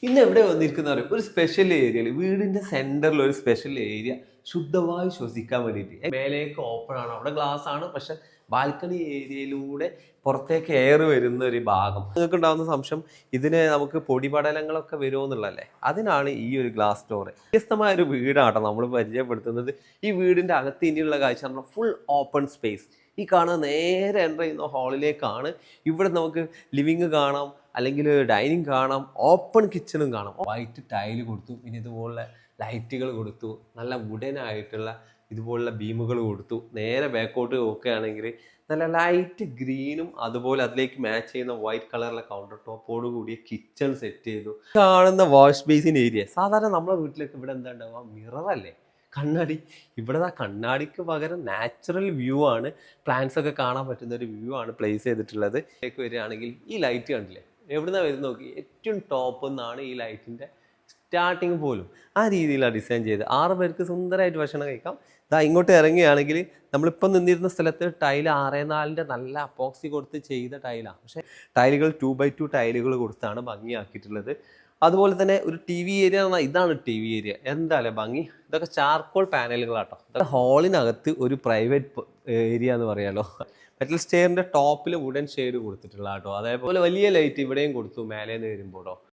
ഇന്ന് എവിടെ വന്നിരിക്കുന്ന ഒരു സ്പെഷ്യൽ ഏരിയയിൽ വീടിന്റെ സെന്ററിൽ ഒരു സ്പെഷ്യൽ ഏരിയ ശുദ്ധവായു ശ്വസിക്കാൻ വേണ്ടിയിട്ട് മേലേക്ക് ഓപ്പൺ ആണ്, അവിടെ ഗ്ലാസ് ആണ്, പക്ഷെ ബാൽക്കണി ഏരിയയിലൂടെ പുറത്തേക്ക് എയർ വരുന്ന ഒരു ഭാഗം. നിങ്ങൾക്ക് ഉണ്ടാകുന്ന സംശയം ഇതിന് നമുക്ക് പൊടിപടലങ്ങളൊക്കെ വരുമോ എന്നുള്ളതല്ലേ. അതിനാണ് ഈ ഒരു ഗ്ലാസ് ഡോർ. വ്യത്യസ്തമായ ഒരു വീടാട്ടോ നമ്മൾ പരിചയപ്പെടുത്തുന്നത്. ഈ വീടിന്റെ അകത്ത് ഇനിയുള്ള കാഴ്ച പറഞ്ഞാൽ ഫുൾ ഓപ്പൺ സ്പേസ്. ഈ കാണുന്ന നേരെ എൻ്റർ ചെയ്യുന്ന ഹാളിലേക്കാണ്. ഇവിടെ നമുക്ക് ലിവിങ് കാണാം, അല്ലെങ്കിൽ ഡൈനിങ് കാണാം, ഓപ്പൺ കിച്ചണും കാണാം. വൈറ്റ് ടൈല് കൊടുത്തു, പിന്നെ ഇതുപോലുള്ള ലൈറ്റുകൾ കൊടുത്തു, നല്ല വുഡൻ ആയിട്ടുള്ള ഇതുപോലുള്ള ബീമുകൾ കൊടുത്തു. നേരെ ബാക്കോട്ട് നോക്കുകയാണെങ്കിൽ നല്ല ലൈറ്റ് ഗ്രീനും അതുപോലെ അതിലേക്ക് മാച്ച് ചെയ്യുന്ന വൈറ്റ് കളറിലെ കൗണ്ടർ ടോപ്പോട് കൂടിയ കിച്ചൺ സെറ്റ് ചെയ്തു. കാണുന്ന വാഷ് ബേസിൻ ഏരിയ സാധാരണ നമ്മുടെ വീട്ടിലേക്ക് ഇവിടെ എന്താ ഉണ്ടാവുക, മിററല്ലേ, കണ്ണാടി. ഇവിടെ ആ കണ്ണാടിക്ക് പകരം നാച്ചുറൽ വ്യൂ ആണ്, പ്ലാന്റ്സ് ഒക്കെ കാണാൻ പറ്റുന്ന ഒരു വ്യൂ ആണ് പ്ലേസ് ചെയ്തിട്ടുള്ളത്. ഇതിലേക്ക് വരികയാണെങ്കിൽ ഈ ലൈറ്റ് കണ്ടില്ലേ, എവിടുന്നാ വരുന്ന നോക്കി, ഏറ്റവും ടോപ്പ് നിന്നാണ് ഈ ലൈറ്റിൻ്റെ സ്റ്റാർട്ടിങ് പോലും. ആ രീതിയിലാണ് ഡിസൈൻ ചെയ്ത് 6 പേർക്ക് സുന്ദരമായിട്ട് ഭക്ഷണം കഴിക്കാം. ഇതാ ഇങ്ങോട്ട് ഇറങ്ങുകയാണെങ്കിൽ നമ്മളിപ്പം നിന്നിരുന്ന സ്ഥലത്ത് ടൈൽ 6x4 നല്ല അപ്പോക്സി കൊടുത്ത് ചെയ്ത ടൈലാണ്, പക്ഷേ ടൈലുകൾ 2x2 ടൈലുകൾ കൊടുത്താണ് ഭംഗിയാക്കിയിട്ടുള്ളത്. അതുപോലെ തന്നെ ഒരു ടി വി ഏരിയ എന്ന് പറഞ്ഞാൽ ഇതാണ് ടി വി ഏരിയ. എന്താല്ലേ ഭംഗി. ഇതൊക്കെ ചാർക്കോൾ പാനലുകളാട്ടോ. ഹാളിനകത്ത് ഒരു പ്രൈവറ്റ് ഏരിയ എന്ന് പറയാലോ. മെറ്റൽ സ്റ്റെയറിന്റെ ടോപ്പിൽ വുഡൻ ഷെയ്ഡ് കൊടുത്തിട്ടുള്ള കേട്ടോ. അതേപോലെ വലിയ ലൈറ്റ് ഇവിടെയും കൊടുത്തു മേലേന്ന് വരുമ്പോഴോ.